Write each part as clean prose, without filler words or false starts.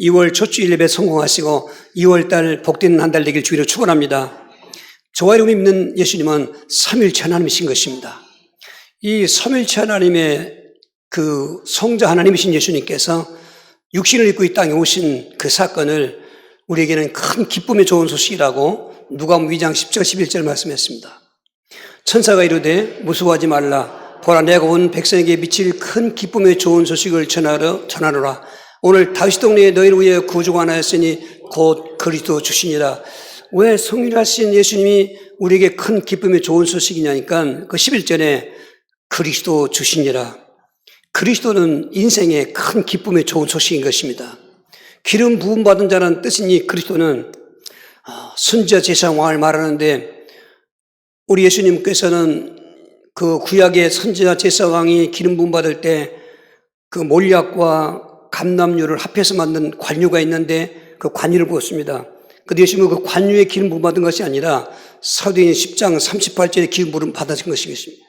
2월 첫 주일 예배 성공하시고 2월달 복된 한 달 되길 주기로 축원합니다. 저와 여러분이 믿는 예수님은 삼일체 하나님이신 것입니다. 이 삼일체 하나님의 그 성자 하나님이신 예수님께서 육신을 입고 이 땅에 오신 그 사건을 우리에게는 큰 기쁨의 좋은 소식이라고 누가복음 2장 10절 11절 말씀했습니다. 천사가 이르되 무서워하지 말라. 보라, 내가 온 백성에게 미칠 큰 기쁨의 좋은 소식을 전하노라. 오늘 다윗 동네에 너희를 위해 구주가 하나였으니 곧 그리스도 주시니라. 왜 성육하신 예수님이 우리에게 큰 기쁨의 좋은 소식이냐니까 그 11절에 그리스도 주시니라. 그리스도는 인생의 큰 기쁨의 좋은 소식인 것입니다. 기름 부음 받은 자라는 뜻이니 그리스도는 선지자 제사장왕을 말하는데, 우리 예수님께서는 그 구약의 선지자 제사장왕이 기름 부음 받을 때 그 몰약과 감람류를 합해서 만든 관유가 있는데 그 관유를 부었습니다. 그런데 예수님은 그 관유에 기름 부음 받은 것이 아니라 사도행전 10장 38절에 기름 부음 받으신 것이겠습니다.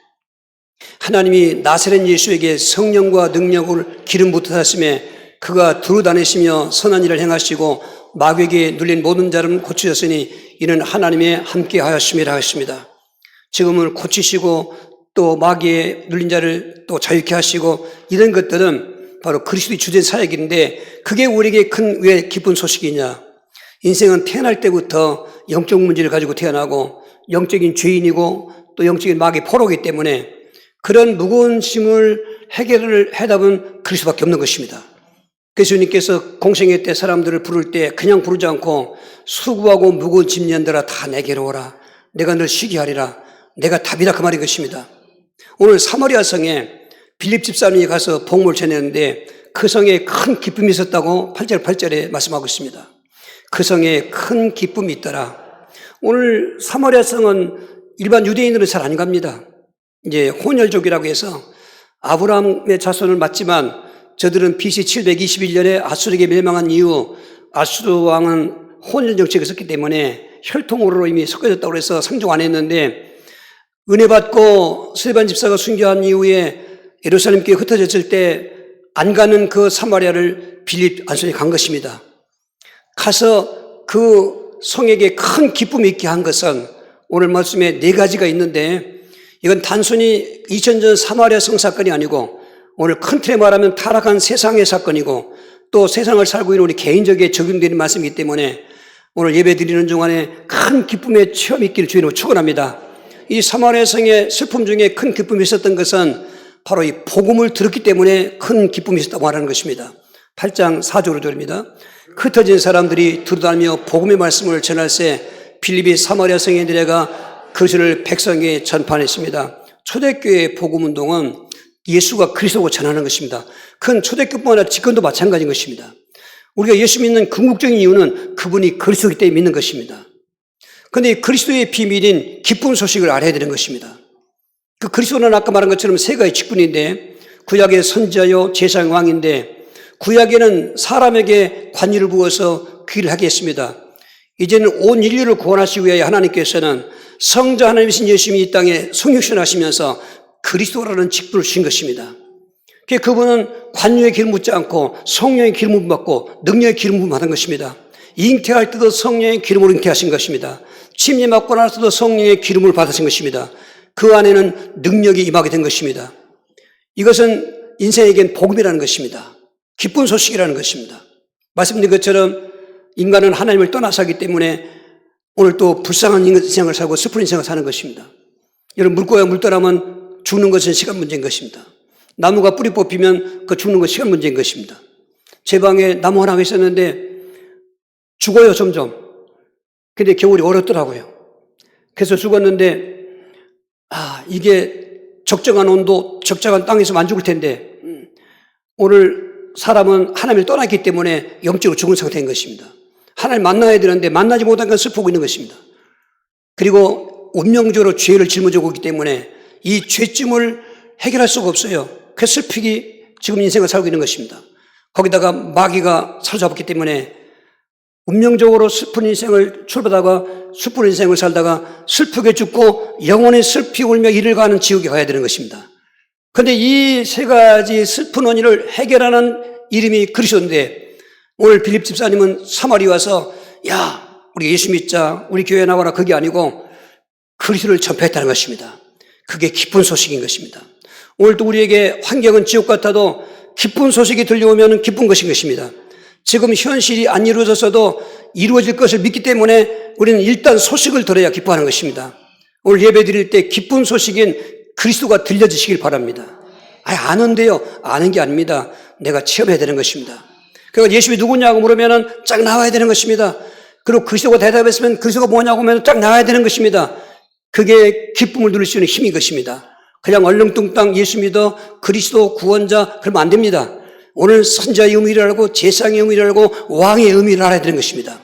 하나님이 나사렛 예수에게 성령과 능력을 기름 부으셨음에 그가 두루 다니시며 선한 일을 행하시고 마귀에게 눌린 모든 자를 고치셨으니 이는 하나님의 함께 하였음이라 하십니다. 지금은 고치시고 또 마귀에 눌린 자를 또 자유케 하시고 이런 것들은 바로 그리스도의 주된 사역인데, 그게 우리에게 큰 왜 기쁜 소식이냐? 인생은 태어날 때부터 영적 문제를 가지고 태어나고 영적인 죄인이고 또 영적인 마귀의 포로이기 때문에 그런 무거운 짐을 해결을 해답은 그리스도밖에 없는 것입니다. 그래서 주님께서 공생애 때 사람들을 부를 때 그냥 부르지 않고 수고하고 무거운 짐년들아 다 내게로 오라. 내가 널 쉬게 하리라. 내가 답이라, 그 말인 것입니다. 오늘 사마리아 성에 빌립 집사님이 가서 복음을 전했는데 그 성에 큰 기쁨이 있었다고 8절에 말씀하고 있습니다. 그 성에 큰 기쁨이 있더라. 오늘 사마리아 성은 일반 유대인들은 잘 안 갑니다. 이제 혼혈족이라고 해서 아브라함의 자손을 맞지만 저들은 BC 721년에 아수르에게 멸망한 이후 아수르 왕은 혼혈 정책을 썼기 때문에 혈통으로 이미 섞어졌다고 해서 상종 안 했는데, 은혜 받고 스데반 집사가 순교한 이후에 예루살렘 교회 흩어졌을 때 안 가는 그 사마리아를 빌립 안손이 간 것입니다. 가서 그 성에게 큰 기쁨이 있게 한 것은 오늘 말씀에 4가지가 있는데, 이건 단순히 2000년 사마리아 성 사건이 아니고 오늘 큰 틀에 말하면 타락한 세상의 사건이고 또 세상을 살고 있는 우리 개인적에 적용되는 말씀이기 때문에 오늘 예배 드리는 동안에 큰 기쁨의 체험이 있기를 주님으로 축원합니다. 이 사마리아 성의 슬픔 중에 큰 기쁨이 있었던 것은 바로 이 복음을 들었기 때문에 큰 기쁨이 있었다고 말하는 것입니다. 8장 4절로 됩니다. 흩어진 사람들이 두루다니며 복음의 말씀을 전할세 빌립이 사마리아 성에 내려가 그것을 백성에게 전파했습니다. 초대교회의 복음운동은 예수가 그리스도고 전하는 것입니다. 그건 초대교회뿐만 아니라 지금도 마찬가지인 것입니다. 우리가 예수 믿는 궁극적인 이유는 그분이 그리스도이기 때문에 믿는 것입니다. 그런데 그리스도의 비밀인 기쁜 소식을 알아야 되는 것입니다. 그 그리스도는 아까 말한 것처럼 3가지 직분인데, 구약의 선지자요 제사장 왕인데 구약에는 사람에게 관유를 부어서 귀를 하게 했습니다. 이제는 온 인류를 구원하시기 위하여 하나님께서는 성자 하나님이신 예수님이 이 땅에 성육신하시면서 그리스도라는 직분을 주신 것입니다. 그분은 관유의 기름 묻지 않고 성령의 기름을 받고 능력의 기름을 받은 것입니다. 잉태할 때도 성령의 기름으로 잉태하신 것입니다. 침례 맞고 나서도 성령의 기름을 받으신 것입니다. 그 안에는 능력이 임하게 된 것입니다. 이것은 인생에겐 복음이라는 것입니다. 기쁜 소식이라는 것입니다. 말씀드린 것처럼 인간은 하나님을 떠나서 하기 때문에 오늘 또 불쌍한 인생을 살고 슬픈 인생을 사는 것입니다. 여러분, 물고기가 물 떠나면 죽는 것은 시간 문제인 것입니다. 나무가 뿌리 뽑히면 그 죽는 건 시간 문제인 것입니다. 제 방에 나무 하나가 있었는데 죽어요, 점점. 근데 겨울이 얼었더라고요. 그래서 죽었는데, 이게 적정한 온도, 적정한 땅에서 안 죽을 텐데, 오늘 사람은 하나님을 떠났기 때문에 영적으로 죽은 상태인 것입니다. 하나님을 만나야 되는데 만나지 못한 건 슬프고 있는 것입니다. 그리고 운명적으로 죄를 짊어지고 있기 때문에 이 죄짐을 해결할 수가 없어요. 그 슬프기 지금 인생을 살고 있는 것입니다. 거기다가 마귀가 사로잡았기 때문에 운명적으로 슬픈 인생을 출발하다가 슬픈 인생을 살다가 슬프게 죽고 영원히 슬피 울며 이를 가는 지옥에 가야 되는 것입니다. 그런데 이 3가지 슬픈 원인을 해결하는 이름이 그리스도인데, 오늘 빌립 집사님은 사마리 와서 야, 우리 예수 믿자, 우리 교회 나와라, 그게 아니고 그리스도를 전파했다는 것입니다. 그게 기쁜 소식인 것입니다. 오늘도 우리에게 환경은 지옥 같아도 기쁜 소식이 들려오면 기쁜 것인 것입니다. 지금 현실이 안 이루어졌어도 이루어질 것을 믿기 때문에 우리는 일단 소식을 들어야 기뻐하는 것입니다. 오늘 예배 드릴 때 기쁜 소식인 그리스도가 들려지시길 바랍니다. 아는데요. 아는 게 아닙니다. 내가 체험해야 되는 것입니다. 그러니까 예수님이 누구냐고 물으면 쫙 나와야 되는 것입니다. 그리고 그리스도가 대답했으면 그리스도가 뭐냐고 하면 쫙 나와야 되는 것입니다. 그게 기쁨을 누릴 수 있는 힘인 것입니다. 그냥 얼렁뚱땅 예수 믿어 그리스도 구원자 그러면 안 됩니다. 오늘 선지자의 의미를 알고 제사장의 의미를 알고 왕의 의미를 알아야 되는 것입니다.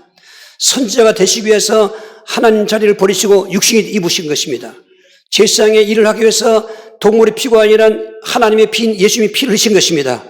선지자가 되시기 위해서 하나님 자리를 버리시고 육신이 입으신 것입니다. 제사장의 일을 하기 위해서 동물의 피가 아니라 하나님의 피, 예수님이 피를 흘리신 것입니다.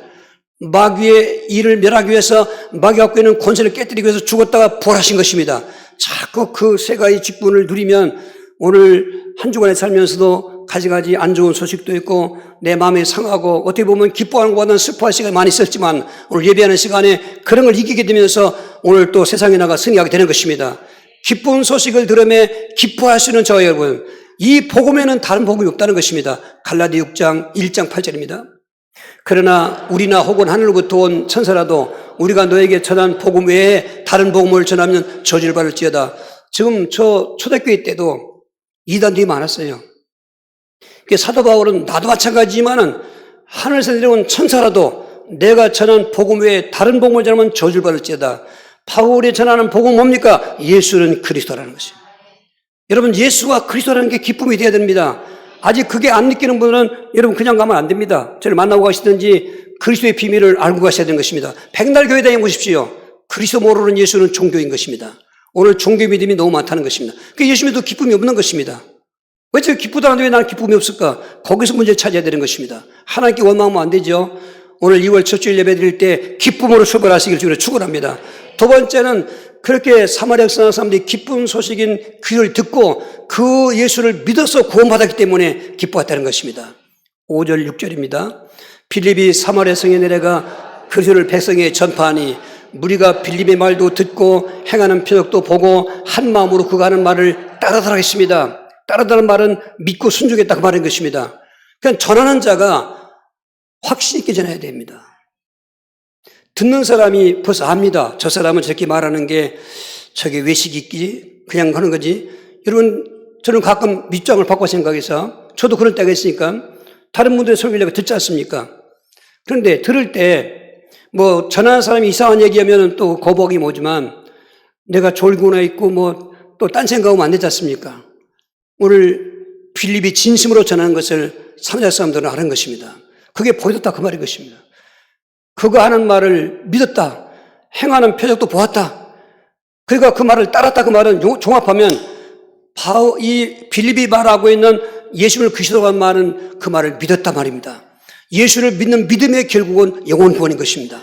마귀의 일을 멸하기 위해서 마귀가 갖고 있는 권세를 깨뜨리기 위해서 죽었다가 부활하신 것입니다. 자꾸 그 세 가지 직분을 누리면 오늘 한 주간에 살면서도 가지가지 안 좋은 소식도 있고 내 마음이 상하고 어떻게 보면 기뻐하는 것보다는 슬퍼할 시간이 많이 있었지만 오늘 예배하는 시간에 그런 걸 이기게 되면서 오늘 또 세상에 나가 승리하게 되는 것입니다. 기쁜 소식을 들으며 기뻐할 수 있는 저와 여러분, 이 복음에는 다른 복음이 없다는 것입니다. 갈라디 6장 1장 8절입니다. 그러나 우리나 혹은 하늘로부터 온 천사라도 우리가 너에게 전한 복음 외에 다른 복음을 전하면 저주를 받을지어다. 지금 저 초대교회 때도 이단들이 많았어요. 사도 바울은 나도 마찬가지지만은 하늘에서 내려온 천사라도 내가 전한 복음 외에 다른 복음을 전하면 저주를 받을지어다. 바울이 전하는 복음은 뭡니까? 예수는 그리스도라는 것이에요. 여러분, 예수와 그리스도라는 게 기쁨이 되어야 됩니다. 아직 그게 안 느끼는 분은 여러분 그냥 가면 안 됩니다. 저를 만나고 가시든지 그리스도의 비밀을 알고 가셔야 되는 것입니다. 백날 교회 다녀보십시오. 그리스도 모르는 예수는 종교인 것입니다. 오늘 종교 믿음이 너무 많다는 것입니다. 그 예수 믿어도 기쁨이 없는 것입니다. 왜 저 기쁘다는데 왜 나는 기쁨이 없을까? 거기서 문제를 찾아야 되는 것입니다. 하나님께 원망하면 안 되죠. 오늘 2월 첫 주일 예배 드릴 때 기쁨으로 출발하시길 주로 축원합니다. 두 번째는 그렇게 사마리아 사람들이 기쁜 소식인 귀를 듣고 그 예수를 믿어서 구원받았기 때문에 기뻐했다는 것입니다. 5절 6절입니다. 빌립이 사마리아 성에 내려가 그리스도를 백성에 전파하니 무리가 빌립의 말도 듣고 행하는 표적도 보고 한 마음으로 그가 하는 말을 따르더라 했습니다. 따르다는 말은 믿고 순종했다고 말한 것입니다. 그냥 전하는 자가 확신 있게 전해야 됩니다. 듣는 사람이 벌써 압니다. 저 사람은 저렇게 말하는 게 저게 외식이 있기 그냥 하는 거지. 여러분, 저는 가끔 밑장을 바꿔 생각해서 저도 그럴 때가 있으니까 다른 분들의 설교를 내가 듣지 않습니까? 그런데 들을 때 뭐 전하는 사람이 이상한 얘기하면 또 거북이 뭐지만 내가 졸고나 있고 뭐 또 딴 생각하면 안 되지 않습니까? 오늘 빌립이 진심으로 전하는 것을 사마리아 사람들은 아는 것입니다. 그게 보여줬다 그 말인 것입니다. 그가 하는 말을 믿었다. 행하는 표적도 보았다. 그러니까 그 말을 따랐다 그 말은 종합하면 이 빌립이 말하고 있는 예수를 그리스도가 한 말은 그 말을 믿었다 말입니다. 예수를 믿는 믿음의 결국은 영혼 구원인 것입니다.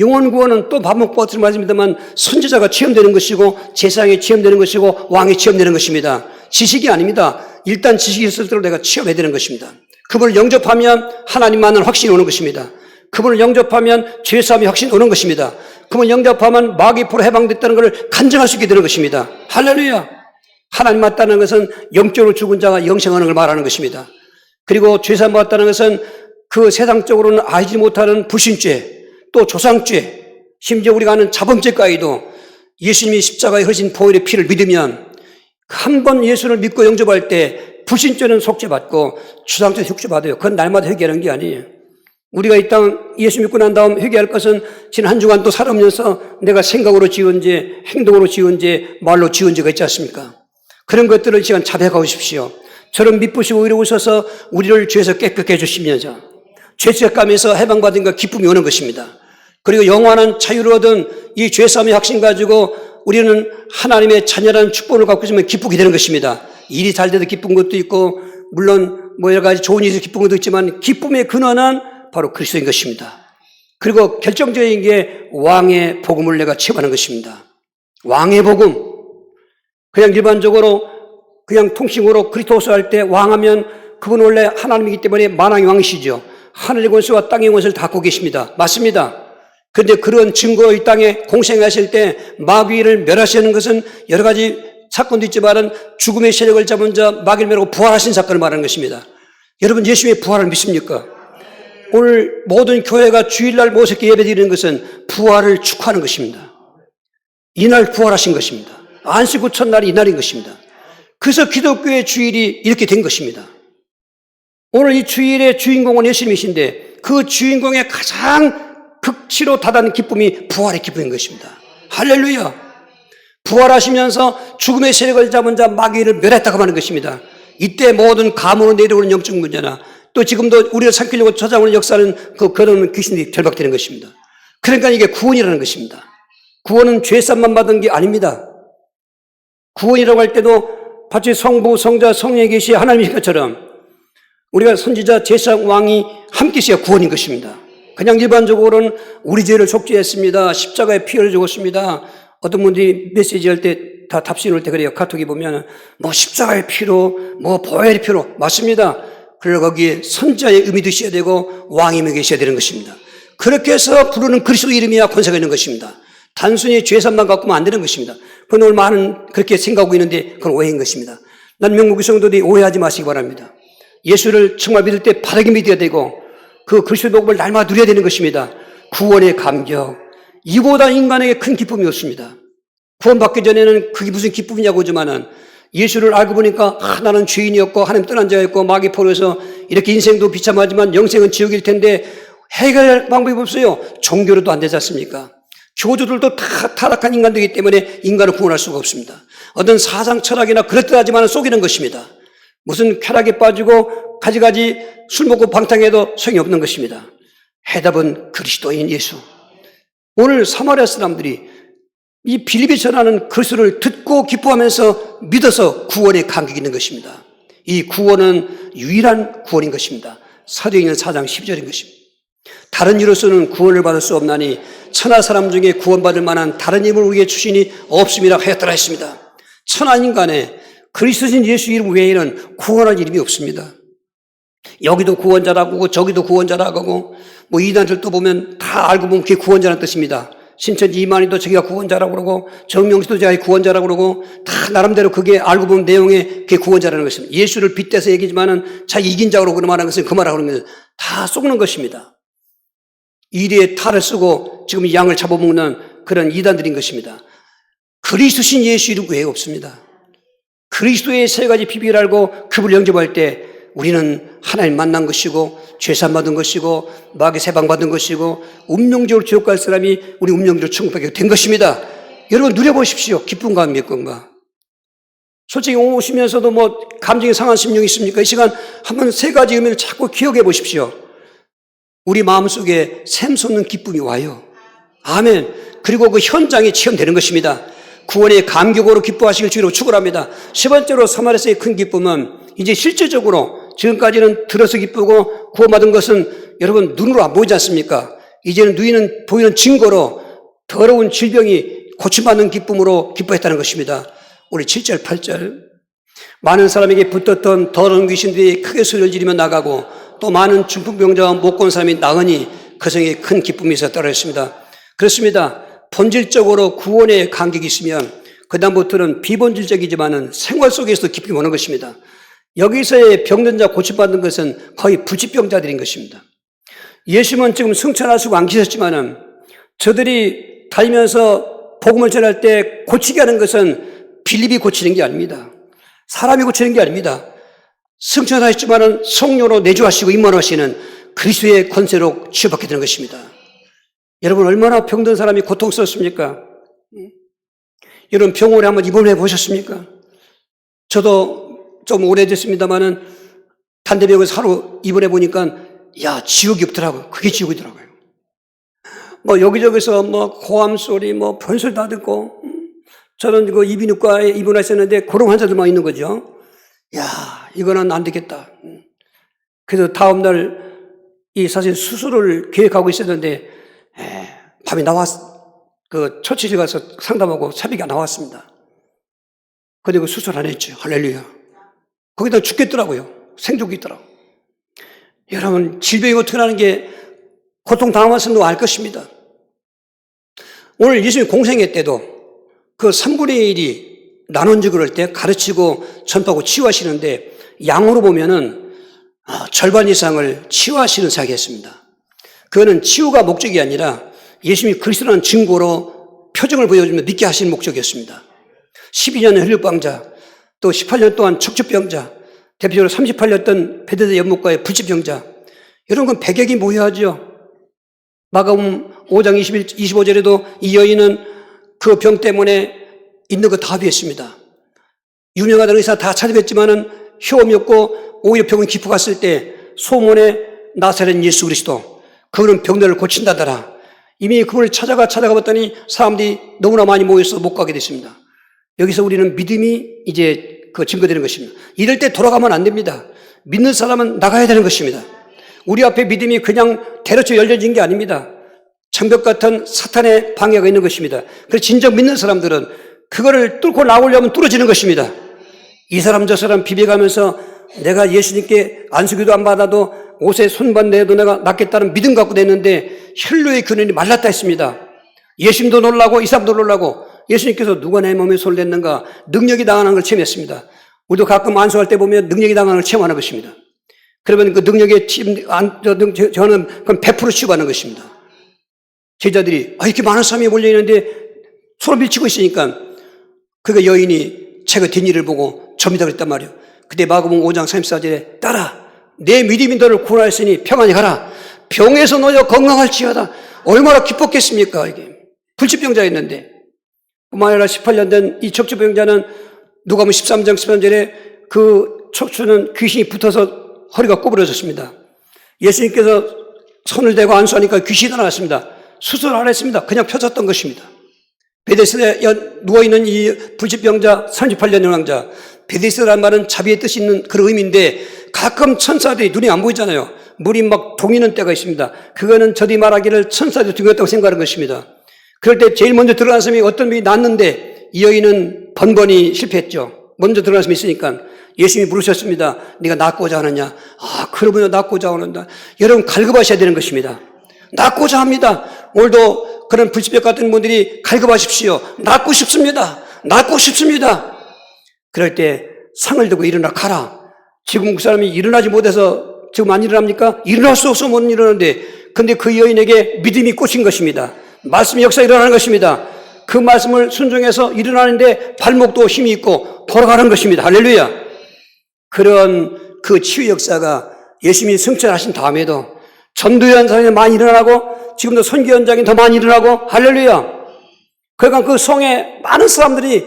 영혼 구원은 또 반복받을 말입니다만 선지자가 체험되는 것이고 제사장이 체험되는 것이고 왕이 체험되는 것입니다. 지식이 아닙니다. 일단 지식이 있을 때 내가 체험해야 되는 것입니다. 그분을 영접하면 하나님만은 확신이 오는 것입니다. 그분을 영접하면 죄사함이 확신이 오는 것입니다. 그분을 영접하면 마귀 포로 해방됐다는 것을 간증할 수 있게 되는 것입니다. 할렐루야. 하나님 맞다는 것은 영적으로 죽은 자가 영생하는 걸 말하는 것입니다. 그리고 죄사함 받았다는 것은 그 세상적으로는 알지 못하는 불신죄, 또 조상죄, 심지어 우리가 아는 자범죄까지도 예수님이 십자가에 흘리신 보혈의 피를 믿으면 한 번 예수를 믿고 영접할 때 불신죄는 속죄받고 조상죄는 속죄받아요. 그건 날마다 회개하는 게 아니에요. 우리가 이 땅 예수 믿고 난 다음 회개할 것은 지난 한 주간 또 살아오면서 내가 생각으로 지은 죄, 행동으로 지은 죄, 말로 지은 죄가 있지 않습니까? 그런 것들을 시간 자백하고 싶시오. 저를 믿으시고 오히려 오셔서 우리를 죄에서 깨끗게 해주시면서 죄책감에서 해방받은 것 기쁨이 오는 것입니다. 그리고 영원한 자유를 얻은 이 죄사함의 확신 가지고 우리는 하나님의 자녀라는 축복을 갖고 있으면 기쁘게 되는 것입니다. 일이 잘 돼도 기쁜 것도 있고 물론 뭐 여러 가지 좋은 일이 기쁜 것도 있지만 기쁨의 근원은 바로 그리스도인 것입니다. 그리고 결정적인 게 왕의 복음을 내가 체험하는 것입니다. 왕의 복음. 그냥 일반적으로 그냥 통칭으로 그리스도서 할 때 왕하면 그분 원래 하나님이기 때문에 만왕의 왕이시죠. 하늘의 권세와 땅의 권세를 다 갖고 계십니다. 맞습니다. 그런데 그런 증거로 이 땅에 공생하실 때 마귀를 멸하시는 것은 여러 가지 사건도 있지만은 죽음의 세력을 잡은 자 마귀를 멸하고 부활하신 사건을 말하는 것입니다. 여러분 예수의 부활을 믿습니까? 오늘 모든 교회가 주일날 모세께 예배드리는 것은 부활을 축하하는 것입니다. 이날 부활하신 것입니다. 안식구 첫날이 이날인 것입니다. 그래서 기독교의 주일이 이렇게 된 것입니다. 오늘 이 주일의 주인공은 예수님이신데 그 주인공의 가장 극치로 다다른 기쁨이 부활의 기쁨인 것입니다. 할렐루야. 부활하시면서 죽음의 세력을 잡은 자 마귀를 멸했다고 하는 것입니다. 이때 모든 가문으로 내려오는 영적 문제나 또 지금도 우리를 삼키려고 찾아오는 역사는 그 거듭난 귀신들이 결박되는 것입니다. 그러니까 이게 구원이라는 것입니다. 구원은 죄값만 받은 게 아닙니다. 구원이라고 할 때도 마치 성부, 성자, 성령이 계시야 하나님이신 것처럼 우리가 선지자, 제사, 왕이 함께 있어야 구원인 것입니다. 그냥 일반적으로는 우리 죄를 속죄했습니다. 십자가에 피 흘려 죽었습니다. 어떤 분들이 메시지 할 때 다 답신할 때 그래요. 카톡에 보면 뭐 십자가의 피로 뭐 보혈의 피로 맞습니다. 그리고 거기에 선자의 의미도 있어야 되고 왕임이 계셔야 되는 것입니다. 그렇게 해서 부르는 그리스도 이름이야 권세가 있는 것입니다. 단순히 죄산만 갖고는 안 되는 것입니다. 그건 오늘 많은 그렇게 생각하고 있는데 그건 오해인 것입니다. 난 명목의 성도들이 오해하지 마시기 바랍니다. 예수를 정말 믿을 때 바르게 믿어야 되고 그 그리스도의 복음을 날마다 누려야 되는 것입니다. 구원의 감격, 이보다 인간에게 큰 기쁨이 없습니다. 구원받기 전에는 그게 무슨 기쁨이냐고 하지만은 예수를 알고 보니까 나는 죄인이었고 하나님 떠난 자였고 마귀 포로에서 이렇게 인생도 비참하지만 영생은 지옥일 텐데 해결할 방법이 없어요. 종교로도 안 되지 않습니까? 교주들도 다 타락한 인간들이기 때문에 인간을 구원할 수가 없습니다. 어떤 사상 철학이나 그렇듯하지만 속이는 것입니다. 무슨 쾌락에 빠지고 가지가지 술 먹고 방탕해도 소용이 없는 것입니다. 해답은 그리스도인 예수. 오늘 사마리아 사람들이 이 빌립이 전하는 그리스도를 듣고 기뻐하면서 믿어서 구원의 감격이 있는 것입니다. 이 구원은 유일한 구원인 것입니다. 사도행전 4장 12절인 것입니다. 다른 이로서는 구원을 받을 수 없나니 천하 사람 중에 구원받을 만한 다른 이름을 우리에게 주시니 없음이라 하였더라 했습니다. 천하 인간에 그리스도신 예수 이름 외에는 구원할 이름이 없습니다. 여기도 구원자라고 저기도 구원자라고 뭐 이단들도 보면 다 알고 보면 그게 구원자라는 뜻입니다. 신천지 이만희도 자기가 구원자라고 그러고 정명수도 자기가 구원자라고 그러고 다 나름대로 그게 알고 보면 내용에 그게 구원자라는 것입니다. 예수를 빗대서 얘기지만은 자기 이긴 자로 그런 말하는 것은 그 말하고 그러는 것은 다 속는 것입니다. 이리에 탈을 쓰고 지금 양을 잡아먹는 그런 이단들인 것입니다. 그리스도신 예수 이름 외에 없습니다. 그리스도의 세 가지 비밀을 알고 그분을 영접할 때 우리는 하나님 만난 것이고 죄산 받은 것이고 마귀 세방 받은 것이고 운명적으로 지옥 갈 사람이 우리 운명적으로 천국 가게 된 것입니다. 여러분 누려보십시오. 기쁨과 미권과. 솔직히 오시면서도 뭐 감정이 상한 심령이 있습니까? 이 시간 한번 세 가지 의미를 자꾸 기억해 보십시오. 우리 마음속에 샘솟는 기쁨이 와요. 아멘. 그리고 그 현장이 체험되는 것입니다. 구원의 감격으로 기뻐하시길 주로 축원합니다. 세 번째로 사마리아의 큰 기쁨은 이제 실제적으로 지금까지는 들어서 기쁘고 구원받은 것은 여러분 눈으로 안 보이지 않습니까? 이제는 눈에는 보이는 증거로 더러운 질병이 고침받는 기쁨으로 기뻐했다는 것입니다. 우리 7절 8절 많은 사람에게 붙었던 더러운 귀신들이 크게 소리를 지르며 나가고 또 많은 중풍병자와 못건 사람이 나으니 그 성에 큰 기쁨이 있었다고 했습니다. 그렇습니다. 본질적으로 구원의 감격이 있으면 그 다음부터는 비본질적이지만은 생활 속에서도 기쁨이 오는 것입니다. 여기서의 병든 자 고침받는 것은 거의 부치병자들인 것입니다. 예수님은 지금 승천하시고 안 계셨지만은 저들이 다니면서 복음을 전할 때 고치게 하는 것은 빌립이 고치는 게 아닙니다. 사람이 고치는 게 아닙니다. 승천하셨지만은 성령으로 내주하시고 임원하시는 그리스도의 권세로 치유받게 되는 것입니다. 여러분 얼마나 병든 사람이 고통스럽습니까? 여러분 병원에 한번 입원해 보셨습니까? 저도 좀 오래됐습니다만은 단대병원에서 하루 입원해 보니까 야 지옥이 없더라고요. 그게 지옥이더라고요. 뭐 여기저기서 뭐 고함 소리 뭐 별소리 다 듣고 저는 그 이비인후과에 입원했었는데 그런 환자들만 있는 거죠. 야 이거는 안 되겠다. 그래서 다음날 이 사실 수술을 계획하고 있었는데 밤에 그 처치실 가서 상담하고 새벽에 나왔습니다. 근데 그 수술 안 했죠. 할렐루야. 거기다 죽겠더라고요. 생존기 있더라고. 여러분 질병이 어떻게 나는 게 고통 당하면서도 알 것입니다. 오늘 예수님 공생애 때도 그 3분의 1이 나눈지 그럴 때 가르치고 전파하고 치유하시는데 양으로 보면은 절반 이상을 치유하시는 사역했습니다. 그거는 치유가 목적이 아니라 예수님이 그리스도라는 증거로 표정을 보여주며 믿게 하시는 목적이었습니다. 12년 혈육병자, 또 18년 동안 척추병자, 대표적으로 38년 베데스다 연못가의 불치병자, 이런 건 100여기 모여야죠. 마가복음 5장 25절에도 이 여인은 그 병 때문에 있는 거 다 비했습니다. 유명하다는 의사 다 찾아뵀지만은 효험이 없고 오히려 병은 깊어갔을 때 소문에 나사렛 예수 그리스도, 그분은 병들을 고친다더라. 이미 그분을 찾아가 봤더니 사람들이 너무나 많이 모여서 못 가게 됐습니다. 여기서 우리는 믿음이 이제 증거되는 것입니다. 이럴 때 돌아가면 안 됩니다. 믿는 사람은 나가야 되는 것입니다. 우리 앞에 믿음이 그냥 대로쳐 열려진 게 아닙니다. 장벽 같은 사탄의 방해가 있는 것입니다. 그래서 진정 믿는 사람들은 그거를 뚫고 나오려면 뚫어지는 것입니다. 이 사람 저 사람 비벼가면서 내가 예수님께 안수기도 안 받아도 옷에 손만 내도 내가 낫겠다는 믿음 갖고 됐는데 혈로의 근원이 말랐다 했습니다. 예수님도 놀라고 이 사람도 놀라고 예수님께서 누가 내 몸에 손을 댔는가 능력이 당하는 걸 체험했습니다. 우리도 가끔 안수할 때 보면 능력이 당하는 걸 체험하는 것입니다. 그러면 그 능력의 저는 그건 100% 치유하는 것입니다. 제자들이 이렇게 많은 사람이 몰려있는데 소름 밀치고 있으니까 그 여인이 제가 된 일을 보고 접니다 그랬단 말이에요. 그때 마가복음 5장 34절에 따라 내 믿음이 너를 구원하였으니 평안히 가라. 병에서 놓여 건강할지어다. 얼마나 기뻤겠습니까 이게. 불치병자였는데 뿐만 아니라 18년 된 이 척추병자는 누가복음 13장 13절에 그 척추는 귀신이 붙어서 허리가 구부러졌습니다. 예수님께서 손을 대고 안수하니까 귀신이 나왔습니다. 수술 안 했습니다. 그냥 펴졌던 것입니다. 베데스다에 누워있는 이 불치병자 38년 영왕자, 베데스다라는 말은 자비의 뜻이 있는 그런 의미인데 가끔 천사들이 눈이 안 보이잖아요. 물이 막 동이는 때가 있습니다. 그거는 저들이 말하기를 천사들이 동였다고 생각하는 것입니다. 그럴 때 제일 먼저 들어간 사람이 어떤 분이 낳았는데 이 여인은 번번이 실패했죠. 먼저 들어간 사람이 있으니까 예수님이 물으셨습니다. 네가 낳고자 하느냐? 그러면 낳고자 하는다. 여러분 갈급하셔야 되는 것입니다. 낳고자 합니다. 오늘도 그런 불치병 같은 분들이 갈급하십시오. 낳고 싶습니다. 낳고 싶습니다. 그럴 때 상을 들고 일어나 가라. 지금 그 사람이 일어나지 못해서 지금 안 일어납니까? 일어날 수 없어 못 일어나는데 근데 그 여인에게 믿음이 꽂힌 것입니다. 말씀의 역사 일어나는 것입니다. 그 말씀을 순종해서 일어나는데 발목도 힘이 있고 돌아가는 것입니다. 할렐루야. 그런 그 치유 역사가 예수님이 승천하신 다음에도 전도 현장이 많이 일어나고 지금도 선교 현장이 더 많이 일어나고 할렐루야. 그러니까 그 성에 많은 사람들이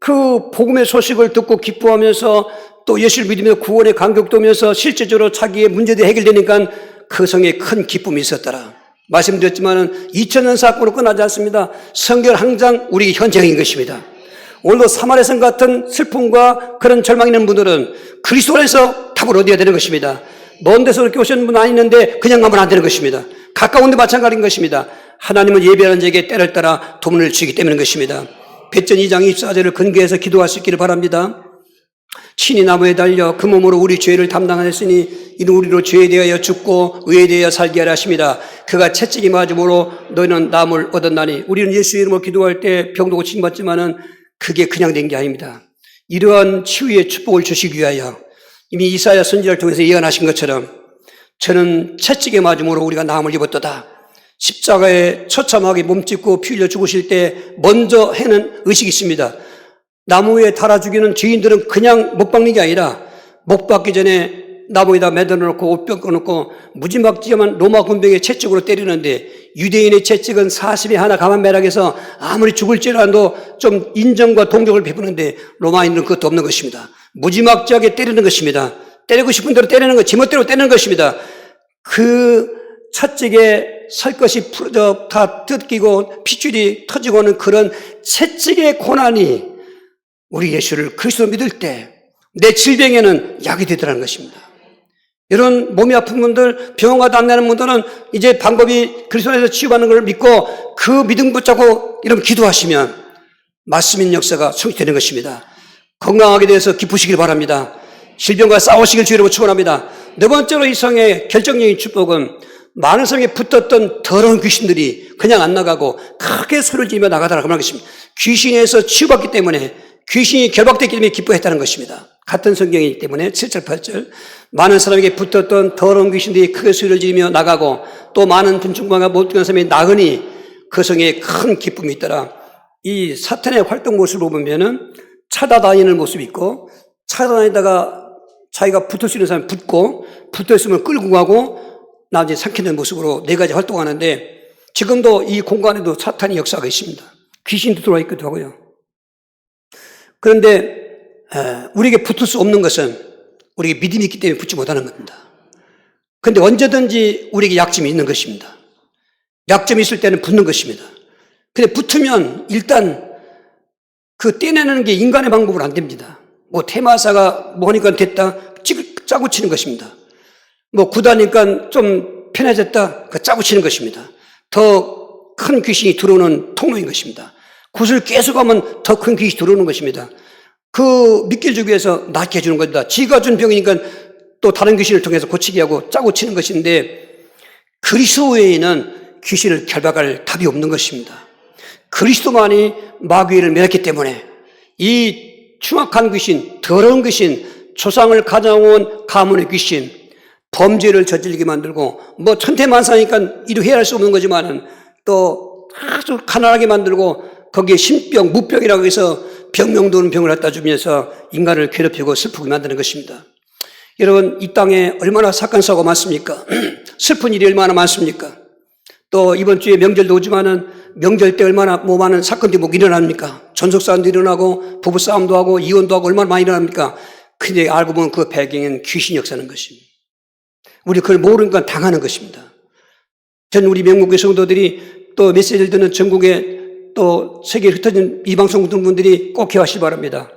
그 복음의 소식을 듣고 기뻐하면서 또 예수를 믿으며 구원의 감격도 오면서 실제적으로 자기의 문제들이 해결되니까 그 성에 큰 기쁨이 있었더라. 말씀드렸지만은 2000년 사건으로 끝나지 않습니다. 성경 항상 우리 현장인 것입니다. 오늘도 사마리아성 같은 슬픔과 그런 절망이 있는 분들은 그리스도 안에서 답을 얻어야 되는 것입니다. 먼 데서 그렇게 오시는 분 아니는데 그냥 가면 안 되는 것입니다. 가까운 데 마찬가지인 것입니다. 하나님은 예배하는 자에게 때를 따라 도문을 주기 때문인 것입니다. 베전 2장 24절을 근거해서 기도할 수 있기를 바랍니다. 친히 나무에 달려 그 몸으로 우리 죄를 담당하였으니 이는 우리로 죄에 대하여 죽고 의에 대하여 살게 하려 하심이라. 그가 채찍이 맞음으로 너희는 남을 얻었나니. 우리는 예수의 이름으로 기도할 때 병도 고침 받지만은 그게 그냥 된 게 아닙니다. 이러한 치유의 축복을 주시기 위하여 이미 이사야 선지자를 통해서 예언하신 것처럼 저는 채찍에 맞음으로 우리가 나음을 입었도다. 십자가에 처참하게 몸짓고 피 흘려 죽으실 때 먼저 해는 의식이 있습니다. 나무 위에 달아 죽이는 죄인들은 그냥 못 박는 게 아니라 못 박기 전에 나무에다 매달아놓고 옷 벗겨놓고 무지막지한 로마 군병의 채찍으로 때리는데 유대인의 채찍은 40에 하나 가만매락해서 아무리 죽을지라도 좀 인정과 동정을 베푸는데 로마인들은 그것도 없는 것입니다. 무지막지하게 때리는 것입니다. 때리고 싶은 대로 때리는 것, 제멋대로 때리는 것입니다. 그 채찍에 살 것이 다 뜯기고 핏줄이 터지고 오는 그런 채찍의 고난이 우리 예수를 그리스도 믿을 때 내 질병에는 약이 되더라는 것입니다. 이런 몸이 아픈 분들, 병원 가도 안 나는 분들은 이제 방법이 그리스도 안에서 치유받는 걸 믿고 그 믿음 붙잡고 이런 기도하시면 말씀인 역사가 성취되는 것입니다. 건강하게 돼서 기쁘시길 바랍니다. 질병과 싸우시길 주의로 축원합니다. 네 번째로 이 성의 결정적인 축복은 많은 사람에게 붙었던 더러운 귀신들이 그냥 안 나가고 크게 소리를 지르며 나가더라고 하는 것입니다. 귀신에서 치유받기 때문에, 귀신이 결박됐기 때문에 기뻐했다는 것입니다. 같은 성경이기 때문에 7절 8절 많은 사람에게 붙었던 더러운 귀신들이 크게 소리를 지르며 나가고 또 많은 분중과 못된 사람이 나으니 그 성에 큰 기쁨이 있더라. 이 사탄의 활동 모습을 보면은 찾아다니는 모습이 있고, 찾아다니다가 자기가 붙을 수 있는 사람이 붙고, 붙어있으면 끌고 가고 나중에 삼키는 모습으로 네 가지 활동하는데, 지금도 이 공간에도 사탄의 역사가 있습니다. 귀신도 들어와 있기도 하고요. 그런데 우리에게 붙을 수 없는 것은 우리에게 믿음이 있기 때문에 붙지 못하는 겁니다. 그런데 언제든지 우리에게 약점이 있는 것입니다. 약점이 있을 때는 붙는 것입니다. 근데 붙으면 일단 그 떼내는 게 인간의 방법으로 안 됩니다. 뭐 테마사가 뭐 하니까 됐다, 짜고 치는 것입니다. 뭐 구다니까 좀 편해졌다, 그 짜고 치는 것입니다. 더 큰 귀신이 들어오는 통로인 것입니다. 굿을 계속하면 더 큰 귀신이 들어오는 것입니다. 그 미끼를 주기 위해서 낫게 해주는 겁니다. 지가 준 병이니까 또 다른 귀신을 통해서 고치게 하고 짜고 치는 것인데, 그리스도 외에는 귀신을 결박할 답이 없는 것입니다. 그리스도만이 마귀를 멸했기 때문에 이 추악한 귀신, 더러운 귀신, 조상을 가져온 가문의 귀신, 범죄를 저질리게 만들고, 뭐 천태만사니까 이루 해야 할 수 없는 거지만은 또 아주 가난하게 만들고, 거기에 신병, 무병이라고 해서 병명도 없는 병을 갖다 주면서 인간을 괴롭히고 슬프게 만드는 것입니다. 여러분, 이 땅에 얼마나 사건 사고가 많습니까? 슬픈 일이 얼마나 많습니까? 또 이번 주에 명절도 오지만은 명절 때 얼마나 뭐 많은 사건들이 뭐 일어납니까? 전속사건도 일어나고 부부싸움도 하고 이혼도 하고 얼마나 많이 일어납니까? 근데 알고 보면 그 배경엔 귀신이 역사하는 것입니다. 우리 그걸 모르니까 당하는 것입니다. 전 우리 명목교회 성도들이 또 메시지를 듣는 전국에 또 세계에 흩어진 이 방송 듣는 분들이 꼭 기억하시기 바랍니다.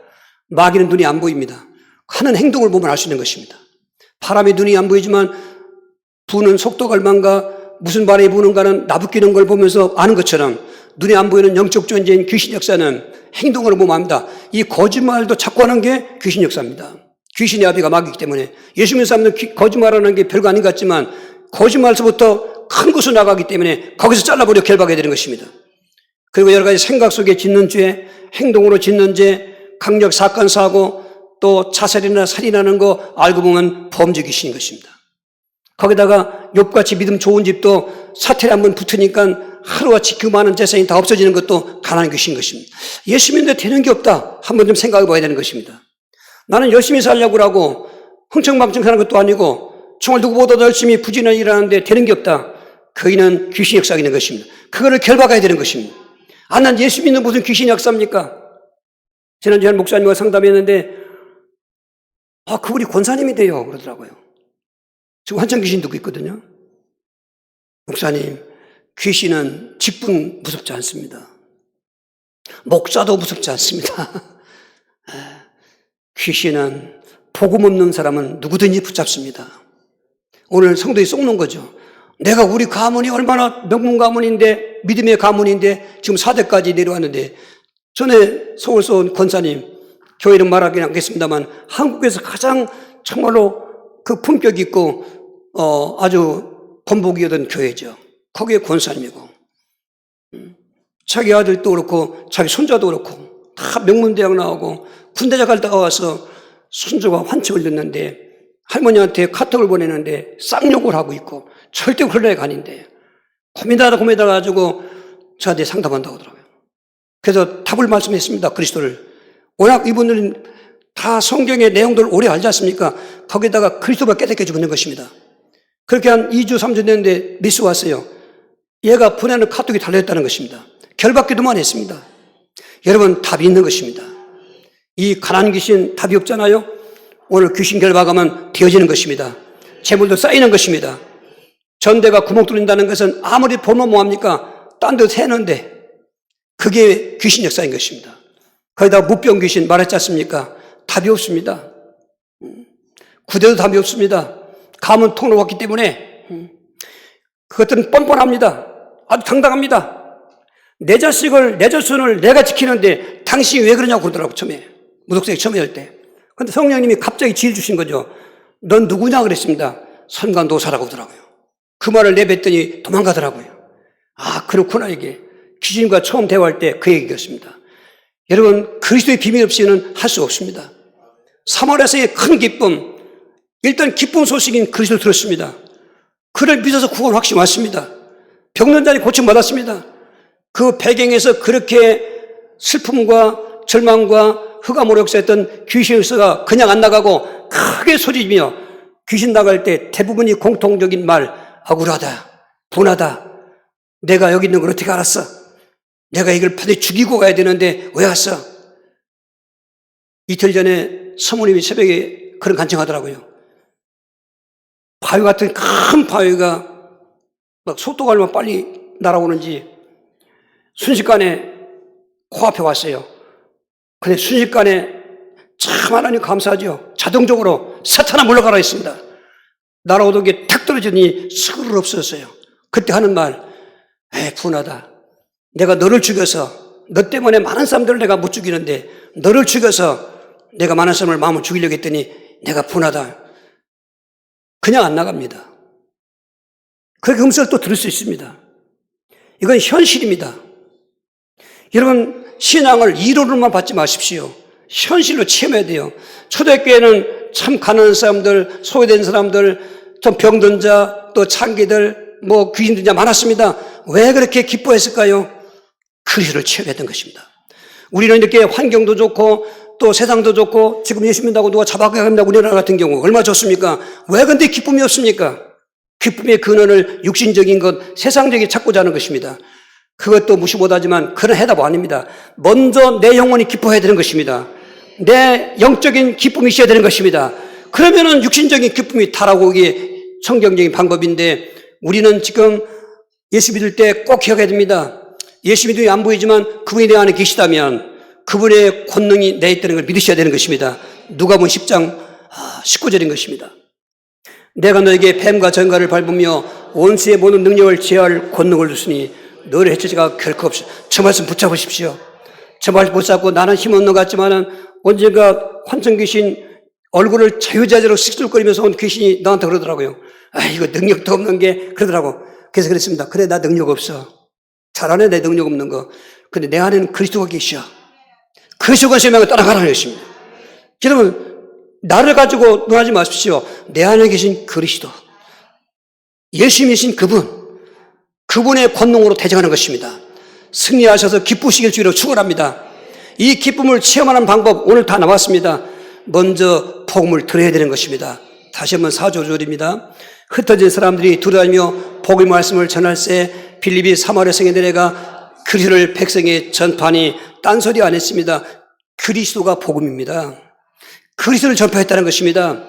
마귀는 눈이 안 보입니다. 하는 행동을 보면 알 수 있는 것입니다. 바람이 눈이 안 보이지만 부는 속도가 얼마인가, 무슨 바람이 부는가는 나부끼는 걸 보면서 아는 것처럼 눈에 안 보이는 영적 존재인 귀신 역사는 행동으로 보면 압니다. 이 거짓말도 자꾸 하는 게 귀신 역사입니다. 귀신의 아비가 마귀이기 때문에 예수 믿는 사람들은 거짓말하는 게 별거 아닌 것 같지만 거짓말에서부터 큰 곳으로 나가기 때문에 거기서 잘라버려 결박해야 되는 것입니다. 그리고 여러 가지 생각 속에 짓는 죄, 행동으로 짓는 죄, 강력 사건 사고, 또 자살이나 살인하는 거 알고 보면 범죄 귀신인 것입니다. 거기다가 욥같이 믿음 좋은 집도 사태에 한번 붙으니까 하루같이 그 많은 재산이 다 없어지는 것도 가난한 귀신인 것입니다. 예수 믿는데 되는 게 없다, 한번 좀 생각해 봐야 되는 것입니다. 나는 열심히 살려고 하고 흥청망청 사는 것도 아니고 정말 누구보다도 열심히 부지런히 일하는데 되는 게 없다. 거기는 귀신 역사가 있는 것입니다. 그거를 결박해야 되는 것입니다. 아, 난 예수 믿는 무슨 귀신 역사입니까? 지난주에 한 목사님과 상담했는데 그분이 권사님이 돼요 그러더라고요. 지금 한참 귀신 듣고 있거든요. 목사님, 귀신은 직분 무섭지 않습니다. 목사도 무섭지 않습니다. 귀신은 복음 없는 사람은 누구든지 붙잡습니다. 오늘 성도에 쏙놓은 거죠. 내가 우리 가문이 얼마나 명문 가문인데, 믿음의 가문인데 지금 4대까지 내려왔는데, 전에 서울서 온 권사님, 교회 이름 말하기는 않겠습니다만 한국에서 가장 정말로 그 품격 있고 아주 본보기 얻은 교회죠. 거기에 권사님이고 자기 아들도 그렇고 자기 손자도 그렇고 다 명문대학 나오고 군대장 갔다가 와서 손주가 환청을 듣는데 할머니한테 카톡을 보내는데 쌍욕을 하고 있고 절대 그럴 애가 아닌데 고민하다 가지고 저한테 상담한다고 하더라고요. 그래서 답을 말씀했습니다. 그리스도를. 워낙 이분들은 다 성경의 내용들을 오래 알지 않습니까? 거기다가 그리스도가 깨닫게 해주고 있는 것입니다. 그렇게 한 2주, 3주 됐는데 미스 왔어요. 얘가 보내는 카톡이 달려있다는 것입니다. 결박기도만 했습니다. 여러분, 답이 있는 것입니다. 이 가난한 귀신 답이 없잖아요. 오늘 귀신 결박하면 되어지는 것입니다. 재물도 쌓이는 것입니다. 전대가 구멍 뚫린다는 것은 아무리 보면 뭐합니까? 딴 데 새는데 그게 귀신 역사인 것입니다. 거기다 무병 귀신 말했지 않습니까? 답이 없습니다. 구대도 답이 없습니다. 가문 통로 왔기 때문에 그것들은 뻔뻔합니다. 아주 당당합니다. 내 자식을, 내 자손을 내가 지키는데 당신이 왜 그러냐고 그러더라고, 처음에. 무속세기 처음에 할 때. 그런데 성령님이 갑자기 지혜 주신 거죠. 넌 누구냐 그랬습니다. 선관도사라고 그러더라고요. 그 말을 내뱉더니 도망가더라고요. 아, 그렇구나, 이게. 귀신과 처음 대화할 때 그 얘기였습니다. 여러분, 그리스도의 비밀 없이는 할 수 없습니다. 사마리아에서의 큰 기쁨, 일단 기쁨 소식인 그리스도를 들었습니다. 그를 믿어서 구원 확신 왔습니다. 병든 자리 고침 받았습니다. 그 배경에서 그렇게 슬픔과 절망과 흑암으로 역사했던 귀신의 역사가 그냥 안 나가고 크게 소리지며 귀신 나갈 때 대부분이 공통적인 말, 억울하다, 분하다, 내가 여기 있는 걸 어떻게 알았어? 내가 이걸 반드시 죽이고 가야 되는데 왜 왔어? 이틀 전에 사모님이 새벽에 그런 간청하더라고요. 바위 같은 큰 바위가 막 속도가 얼마나 빨리 날아오는지 순식간에 코앞에 왔어요. 근데 순식간에 참 하나님 감사하죠. 자동적으로 사탄아 물러가라 했습니다. 날아오던 게 탁 떨어지더니 스르르 없어졌어요. 그때 하는 말, 분하다. 내가 너를 죽여서 너 때문에 많은 사람들을 내가 못 죽이는데 너를 죽여서 내가 많은 사람을 마음을 죽이려고 했더니 내가 분하다. 그냥 안 나갑니다. 그 음성을 또 들을 수 있습니다. 이건 현실입니다. 여러분, 신앙을 이론으로만 받지 마십시오. 현실로 체험해야 돼요. 초대교회는 참 가난한 사람들, 소외된 사람들, 좀 병든 자, 또 창기들, 귀신 든 자 많았습니다. 왜 그렇게 기뻐했을까요? 그리스도를 체험했던 것입니다. 우리는 이렇게 환경도 좋고 또 세상도 좋고 지금 예수 믿는다고 누가 잡아간다고 우리나라 같은 경우 얼마나 좋습니까? 왜 근데 기쁨이 없습니까? 기쁨의 근원을 육신적인 것, 세상적인 찾고자 하는 것입니다. 그것도 무시 못하지만 그런 해답 아닙니다. 먼저 내 영혼이 기뻐해야 되는 것입니다. 내 영적인 기쁨이 있어야 되는 것입니다. 그러면은 육신적인 기쁨이 타라고 성경적인 방법인데 우리는 지금 예수 믿을 때 꼭 기억해야 됩니다. 예수 믿음이 안 보이지만 그분이 내 안에 계시다면 그분의 권능이 내 있다는 걸 믿으셔야 되는 것입니다. 누가복음 10장 19절인 것입니다. 내가 너에게 뱀과 전갈을 밟으며 원수의 모든 능력을 제어할 권능을 주시니 너를 해칠 자가 결코 없어. 저 말씀 붙잡으십시오. 저 말씀 붙잡고 나는 힘없는 것 같지만은 언젠가 환청 귀신 얼굴을 자유자재로 씩씩거리면서 온 귀신이 나한테 그러더라고요. 이거 능력도 없는 게 그러더라고. 그래서 그랬습니다. 그래, 나 능력 없어. 잘하네, 내 능력 없는 거. 근데 내 안에는 그리스도가 계셔. 그리스도가 생명을 따라가라는 것입니다. 여러분, 나를 가지고 논하지 마십시오. 내 안에 계신 그리스도. 예수님이신 그분의 권능으로 대적하는 것입니다. 승리하셔서 기쁘시길 주기로 축원합니다. 이 기쁨을 체험하는 방법 오늘 다 나왔습니다. 먼저 복음을 들어야 되는 것입니다. 다시 한번 4조 5절입니다. 흩어진 사람들이 두려워하며 복음의 말씀을 전할세 빌립이 사마리아 성에 내려가 그리스도를 백성에 전파하니 딴소리 안 했습니다. 그리스도가 복음입니다. 그리스도를 전파했다는 것입니다.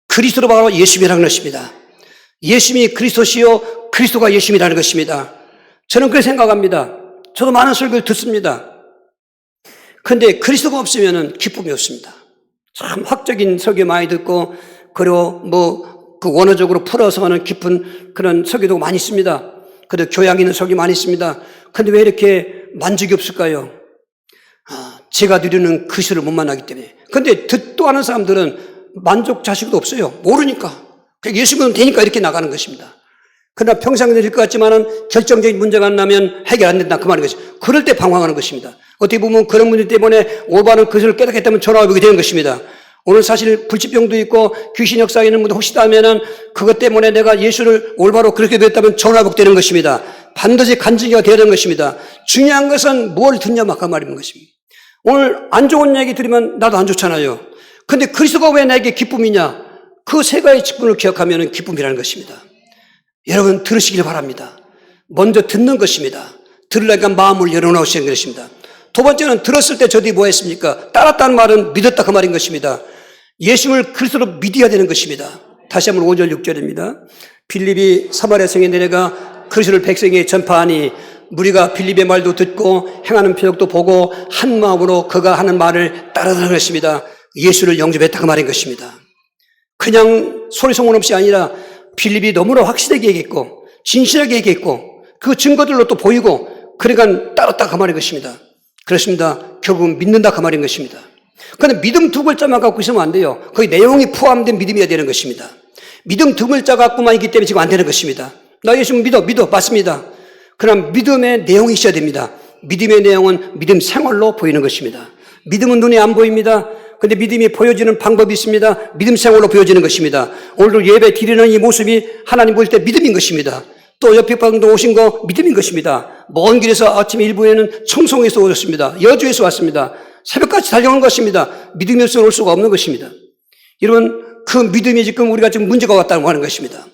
그리스도로 바로 예수님이라는 것입니다. 예수님이 그리스도시요 그리스도가 예수님이라는 것입니다. 저는 그렇게 생각합니다. 저도 많은 설교를 듣습니다. 그런데 그리스도가 없으면 기쁨이 없습니다. 참 학적인 설교 많이 듣고 그리고 그 원어적으로 풀어서 하는 깊은 그런 설교도 많이 있습니다. 그리고 교양 있는 설교 많이 있습니다. 그런데 왜 이렇게 만족이 없을까요? 제가 누리는 그리스도를 못 만나기 때문에. 그런데 듣도 않은 사람들은 만족 자식도 없어요. 모르니까. 그냥 예수 믿으면 되니까 이렇게 나가는 것입니다. 그러나 평생 될 것 같지만은 결정적인 문제가 안 나면 해결 안 된다. 그 말인 것이죠. 그럴 때 방황하는 것입니다. 어떻게 보면 그런 분들 때문에 올바른 그리스도를 깨닫겠다면 전화가 오게 되는 것입니다. 오늘 사실 불치병도 있고 귀신 역사에 있는 분들 혹시 하면은 그것 때문에 내가 예수를 올바로 그렇게 됐다면 전화가 되는 것입니다. 반드시 간증이가 되어야 되는 것입니다. 중요한 것은 뭘 듣냐 그 말인 것입니다. 오늘 안 좋은 얘기 들으면 나도 안 좋잖아요. 근데 그리스도가 왜 나에게 기쁨이냐? 그 세 가지 직분을 기억하면 기쁨이라는 것입니다. 여러분 들으시길 바랍니다. 먼저 듣는 것입니다. 들으려니까 마음을 열어놓으시는 것입니다. 두 번째는 들었을 때 저들이 뭐 했습니까? 따랐다는 말은 믿었다 그 말인 것입니다. 예수님을 그리스도로 믿어야 되는 것입니다. 다시 한번 5절 6절입니다. 빌립이 사마리아 성에 내려가 그리스도를 백성에게 전파하니 무리가 빌립의 말도 듣고 행하는 표적도 보고 한 마음으로 그가 하는 말을 따르는 것입니다. 예수를 영접했다 그 말인 것입니다. 그냥 소리소문 없이 아니라 빌립이 너무나 확실하게 얘기했고 진실하게 얘기했고 그 증거들로 또 보이고 그러니까 따랐다 그 말인 것입니다. 그렇습니다. 결국은 믿는다 그 말인 것입니다. 그런데 믿음 두 글자만 갖고 있으면 안 돼요. 거기 내용이 포함된 믿음이어야 되는 것입니다. 믿음 두 글자 갖고만 있기 때문에 지금 안 되는 것입니다. 나 예수 믿어. 맞습니다. 그럼 믿음의 내용이 있어야 됩니다. 믿음의 내용은 믿음 생활로 보이는 것입니다. 믿음은 눈에 안 보입니다. 근데 믿음이 보여지는 방법이 있습니다. 믿음 생활로 보여지는 것입니다. 오늘도 예배 드리는 이 모습이 하나님 볼 때 믿음인 것입니다. 또 옆에 방도 오신 거 믿음인 것입니다. 먼 길에서 아침 일부에는 청송에서 오셨습니다. 여주에서 왔습니다. 새벽까지 달려온 것입니다. 믿음이 없어 올 수가 없는 것입니다. 여러분, 그 믿음이 지금 우리가 지금 문제가 왔다고 하는 것입니다.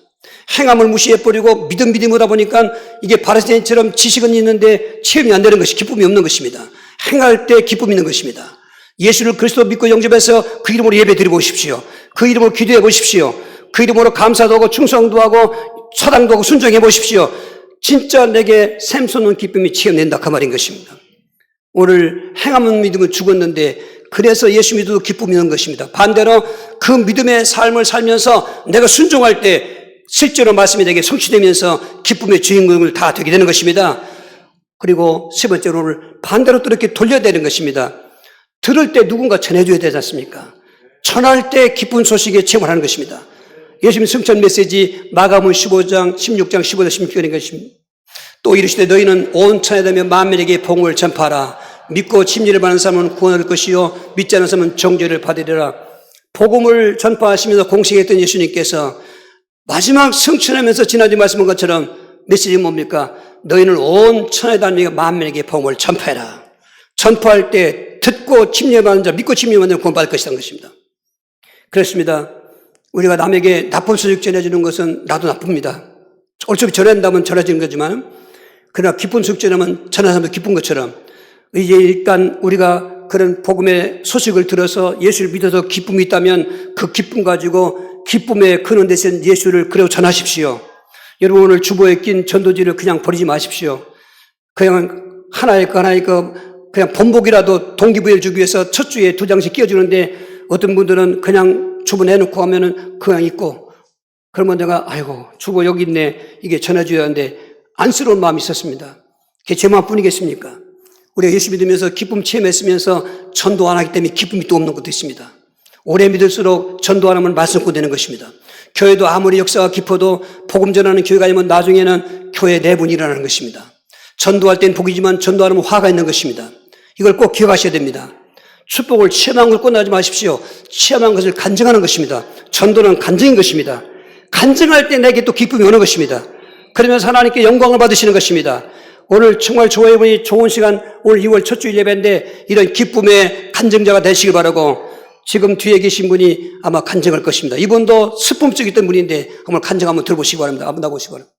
행함을 무시해버리고 믿음하다 보니까 이게 바리새인처럼 지식은 있는데 체험이 안 되는 것이 기쁨이 없는 것입니다. 행할 때 기쁨이 있는 것입니다. 예수를 그리스도 믿고 영접해서 그 이름으로 예배 드려 보십시오. 그 이름으로 기도해 보십시오. 그 이름으로 감사도 하고 충성도 하고 사랑도 하고 순종해 보십시오. 진짜 내게 샘솟는 기쁨이 체험된다 그 말인 것입니다. 오늘 행하면 믿음은 죽었는데 그래서 예수 믿어도 기쁨이 있는 것입니다. 반대로 그 믿음의 삶을 살면서 내가 순종할 때 실제로 말씀이 내게 성취되면서 기쁨의 주인공을 다 되게 되는 것입니다. 그리고 세 번째로는 반대로 또 이렇게 돌려야 되는 것입니다. 들을 때 누군가 전해줘야 되지 않습니까? 전할 때 기쁜 소식에 체험을 하는 것입니다. 예수님 승천 메시지 마가복음 15장, 16장, 15절, 16절인 것입니다. 또 이르시되 너희는 온 천하에 다니며 만민에게 복음을 전파하라. 믿고 침례를 받는 사람은 구원을 얻을 것이요 믿지 않는 사람은 정죄를 받으리라. 복음을 전파하시면서 공생했던 예수님께서 마지막 승천하면서 지난주 말씀한 것처럼 메시지는 뭡니까? 너희는 온 천하에 다니며 만민에게 복음을 전파해라. 전파할 때 듣고 침례받는 자, 믿고 침례받는 자 구원받을 것이라는 것입니다. 그렇습니다. 우리가 남에게 나쁜 소식 전해주는 것은 나도 나쁩니다. 어차피 전한다면 전해지는 거지만 그러나 기쁜 소식 전하면 전하는 사람도 기쁜 것처럼 이제 일단 우리가 그런 복음의 소식을 들어서 예수를 믿어서 기쁨이 있다면 그 기쁨 가지고 기쁨의 근원 되신 예수를 그대로 전하십시오. 여러분 오늘 주보에 낀 전도지를 그냥 버리지 마십시오. 그냥 하나의 그냥 본복이라도 동기부여를 주기 위해서 첫 주에 2장씩 끼워주는데 어떤 분들은 그냥 주보 내놓고 하면은 그냥 있고 그러면 내가 아이고 주보 여기 있네 이게 전해줘야 하는데 안쓰러운 마음이 있었습니다. 그게 제 마음뿐이겠습니까? 우리가 예수 믿으면서 기쁨 체험했으면서 전도 안 하기 때문에 기쁨이 또 없는 것도 있습니다. 오래 믿을수록 전도 안 하면 말썽꾼 되는 것입니다. 교회도 아무리 역사가 깊어도 복음 전하는 교회가 아니면 나중에는 교회 내분이 일어나는 것입니다. 전도할 땐 복이지만 전도 안 하면 화가 있는 것입니다. 이걸 꼭 기억하셔야 됩니다. 축복을 체험한 걸 끝나지 마십시오. 체험한 것을 간증하는 것입니다. 전도는 간증인 것입니다. 간증할 때 내게 또 기쁨이 오는 것입니다. 그러면서 하나님께 영광을 받으시는 것입니다. 오늘 정말 조회분이 좋은 시간, 오늘 2월 첫 주 예배인데 이런 기쁨의 간증자가 되시길 바라고 지금 뒤에 계신 분이 아마 간증할 것입니다. 이분도 스품증 있던 분인데 한번 간증 한번 들어보시기 바랍니다. 한번 나보시기 바랍니다.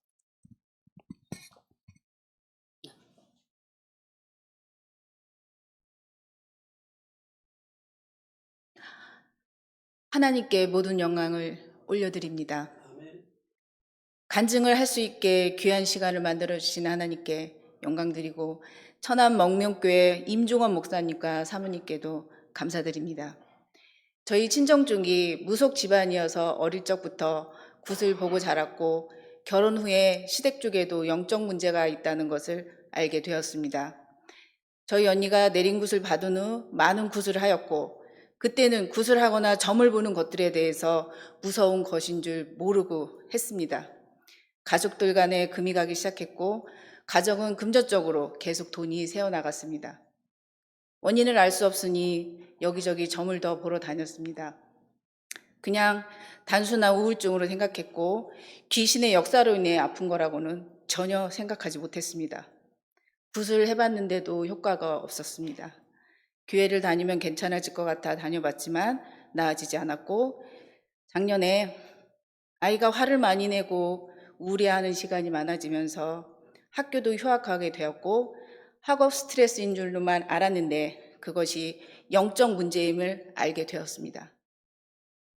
하나님께 모든 영광을 올려드립니다. 간증을 할 수 있게 귀한 시간을 만들어주신 하나님께 영광드리고 천안 먹명교회 임종원 목사님과 사모님께도 감사드립니다. 저희 친정 쪽이 무속 집안이어서 어릴 적부터 굿을 보고 자랐고 결혼 후에 시댁 쪽에도 영적 문제가 있다는 것을 알게 되었습니다. 저희 언니가 내린 굿을 받은 후 많은 굿을 하였고 그때는 굿을 하거나 점을 보는 것들에 대해서 무서운 것인 줄 모르고 했습니다. 가족들 간에 금이 가기 시작했고 가정은 금전적으로 계속 돈이 새어나갔습니다. 원인을 알 수 없으니 여기저기 점을 더 보러 다녔습니다. 그냥 단순한 우울증으로 생각했고 귀신의 역사로 인해 아픈 거라고는 전혀 생각하지 못했습니다. 굿을 해봤는데도 효과가 없었습니다. 교회를 다니면 괜찮아질 것 같아 다녀봤지만 나아지지 않았고 작년에 아이가 화를 많이 내고 우울해하는 시간이 많아지면서 학교도 휴학하게 되었고 학업 스트레스인 줄로만 알았는데 그것이 영적 문제임을 알게 되었습니다.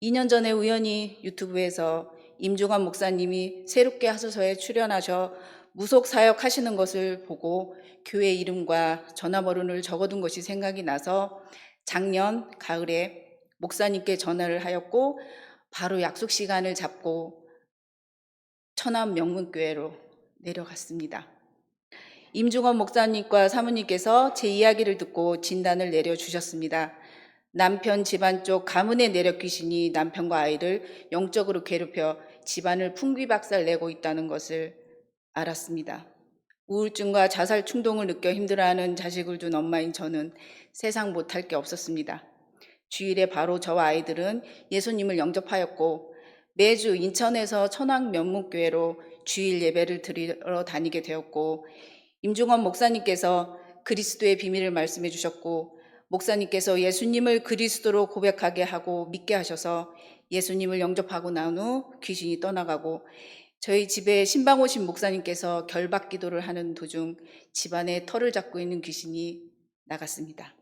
2년 전에 우연히 유튜브에서 임종환 목사님이 새롭게 하소서에 출연하셔 무속 사역 하시는 것을 보고 교회 이름과 전화번호를 적어둔 것이 생각이 나서 작년 가을에 목사님께 전화를 하였고 바로 약속 시간을 잡고 천안 명문교회로 내려갔습니다. 임종원 목사님과 사모님께서 제 이야기를 듣고 진단을 내려주셨습니다. 남편 집안 쪽 가문의 내력 귀신이 남편과 아이를 영적으로 괴롭혀 집안을 풍비박살 내고 있다는 것을 알았습니다. 우울증과 자살 충동을 느껴 힘들어하는 자식을 둔 엄마인 저는 세상 못할 게 없었습니다. 주일에 바로 저와 아이들은 예수님을 영접하였고 매주 인천에서 천황면목교회로 주일 예배를 드리러 다니게 되었고 임종원 목사님께서 그리스도의 비밀을 말씀해 주셨고 목사님께서 예수님을 그리스도로 고백하게 하고 믿게 하셔서 예수님을 영접하고 난 후 귀신이 떠나가고 저희 집에 신방 오신 목사님께서 결박 기도를 하는 도중 집안에 털을 잡고 있는 귀신이 나갔습니다.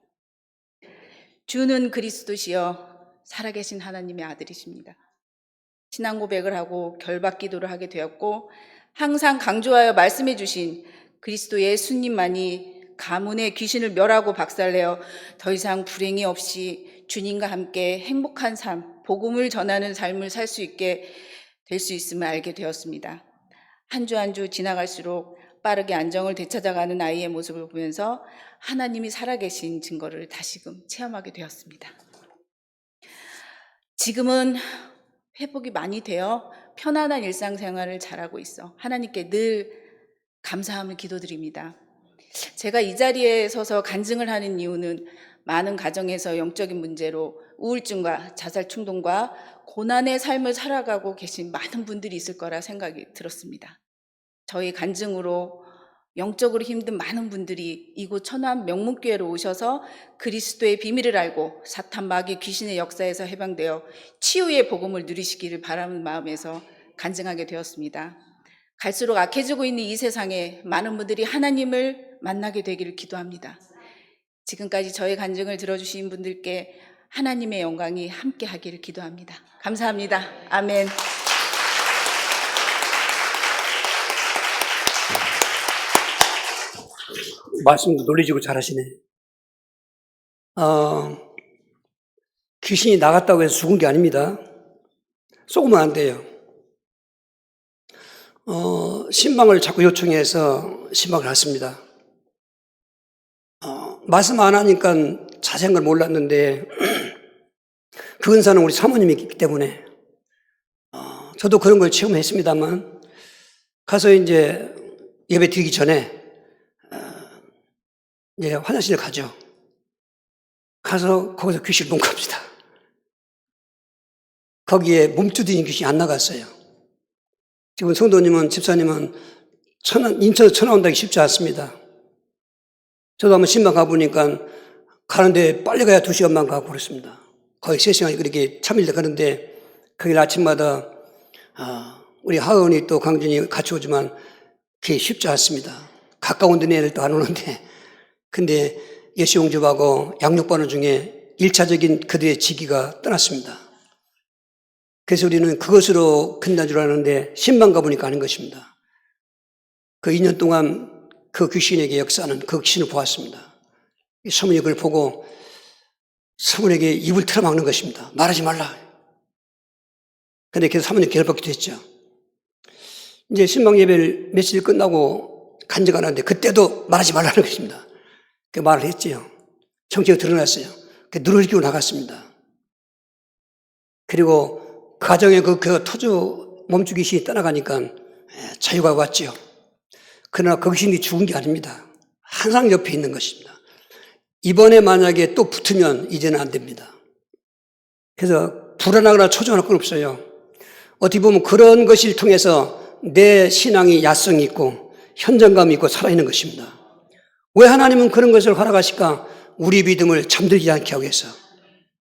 주는 그리스도시여 살아계신 하나님의 아들이십니다. 신앙 고백을 하고 결박 기도를 하게 되었고 항상 강조하여 말씀해 주신 그리스도 예수님만이 가문의 귀신을 멸하고 박살내어 더 이상 불행이 없이 주님과 함께 행복한 삶, 복음을 전하는 삶을 살 수 있게 될 수 있음을 알게 되었습니다. 한 주 한 주 지나갈수록 빠르게 안정을 되찾아가는 아이의 모습을 보면서 하나님이 살아계신 증거를 다시금 체험하게 되었습니다. 지금은 회복이 많이 되어 편안한 일상생활을 잘하고 있어 하나님께 늘 감사함을 기도드립니다. 제가 이 자리에 서서 간증을 하는 이유는 많은 가정에서 영적인 문제로 우울증과 자살 충동과 고난의 삶을 살아가고 계신 많은 분들이 있을 거라 생각이 들었습니다. 저희 간증으로 영적으로 힘든 많은 분들이 이곳 천안 명문교회로 오셔서 그리스도의 비밀을 알고 사탄 마귀 귀신의 역사에서 해방되어 치유의 복음을 누리시기를 바라는 마음에서 간증하게 되었습니다. 갈수록 악해지고 있는 이 세상에 많은 분들이 하나님을 만나게 되기를 기도합니다. 지금까지 저의 간증을 들어주신 분들께 하나님의 영광이 함께 하기를 기도합니다. 감사합니다. 아멘. 말씀도 논리적으로 잘하시네. 귀신이 나갔다고 해서 죽은 게 아닙니다. 속으면 안 돼요. 신방을 자꾸 요청해서 신방을 했습니다. 말씀 안 하니까 자세한 걸 몰랐는데 그 은사는 우리 사모님이 있기 때문에 저도 그런 걸 체험했습니다만 가서 이제 예배 드리기 전에 이제 화장실에 가죠. 가서 거기서 귀신을 농갑니다. 거기에 몸두드린 귀신이 안 나갔어요. 지금 성도님은, 집사님은 인천에서 천안 온다기 쉽지 않습니다. 저도 한번 신방 가보니까 가는데 빨리 가야 2시간만 가고 그렇습니다. 거의 3시간 그렇게 참일대 가는데 거기 아침마다 우리 하은이 또 강준이 같이 오지만 그게 쉽지 않습니다. 가까운 데 애들 또 안 오는데 근데 예수 영접하고 양육받는 중에 1차적인 그들의 지기가 떠났습니다. 그래서 우리는 그것으로 끝난 줄 알았는데 신방 가보니까 아닌 것입니다. 그 2년 동안 그 귀신에게 역사하는 그 귀신을 보았습니다. 사모님이 그걸 보고 사모님에게 입을 틀어막는 것입니다. 말하지 말라. 근데 계속 사모님 결박기도 했죠. 이제 신방 예배를 며칠 끝나고 간증하는데 그때도 말하지 말라는 것입니다. 그 말을 했지요. 정체가 드러났어요. 그 눈을 끼고 나갔습니다. 그리고 가정에 그 토주 몸주 귀신이 떠나가니까 자유가 왔지요. 그러나 그 귀신이 죽은 게 아닙니다. 항상 옆에 있는 것입니다. 이번에 만약에 또 붙으면 이제는 안 됩니다. 그래서 불안하거나 초조할 건 없어요. 어떻게 보면 그런 것을 통해서 내 신앙이 야성이 있고 현장감이 있고 살아있는 것입니다. 왜 하나님은 그런 것을 허락하실까? 우리 믿음을 잠들지 않게 하기 위해서.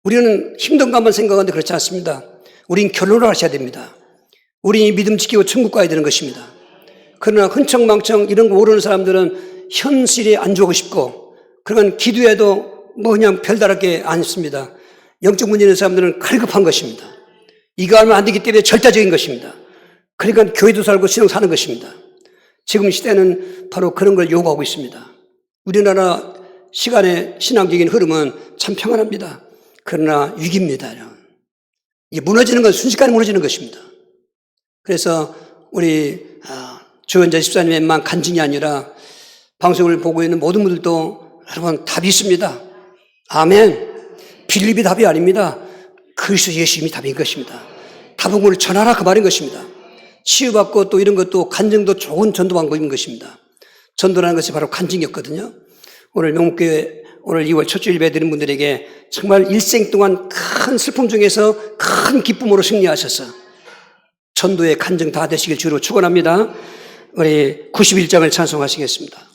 우리는 힘든 것만 생각하는데 그렇지 않습니다. 우린 결론을 하셔야 됩니다. 우리 믿음 지키고 천국 가야 되는 것입니다. 그러나 흥청망청 이런 거 모르는 사람들은 현실에 안주하고 싶고 그러면 기도해도 그냥 별다르게 안 씁니다. 영적 문제 있는 사람들은 갈급한 것입니다. 이거 하면 안 되기 때문에 절대적인 것입니다. 그러니까 교회도 살고 신앙 사는 것입니다. 지금 시대는 바로 그런 걸 요구하고 있습니다. 우리나라 시간의 신앙적인 흐름은 참 평안합니다. 그러나 위기입니다. 이게 무너지는 건 순식간에 무너지는 것입니다. 그래서 우리 조현자 집사님의만 간증이 아니라 방송을 보고 있는 모든 분들도 여러분 답이 있습니다. 아멘. 빌립이 답이 아닙니다. 그리스도 예수님이 답인 것입니다. 다복음을 전하라 그 말인 것입니다. 치유받고 또 이런 것도 간증도 좋은 전도 방법인 것입니다. 전도라는 것이 바로 간증이었거든요. 오늘 명목교회 오늘 2월 첫 주일 예배 드린 분들에게 정말 일생 동안 큰 슬픔 중에서 큰 기쁨으로 승리하셔서 전도의 간증 다 되시길 주로 축원합니다. 우리 91장을 찬송하시겠습니다.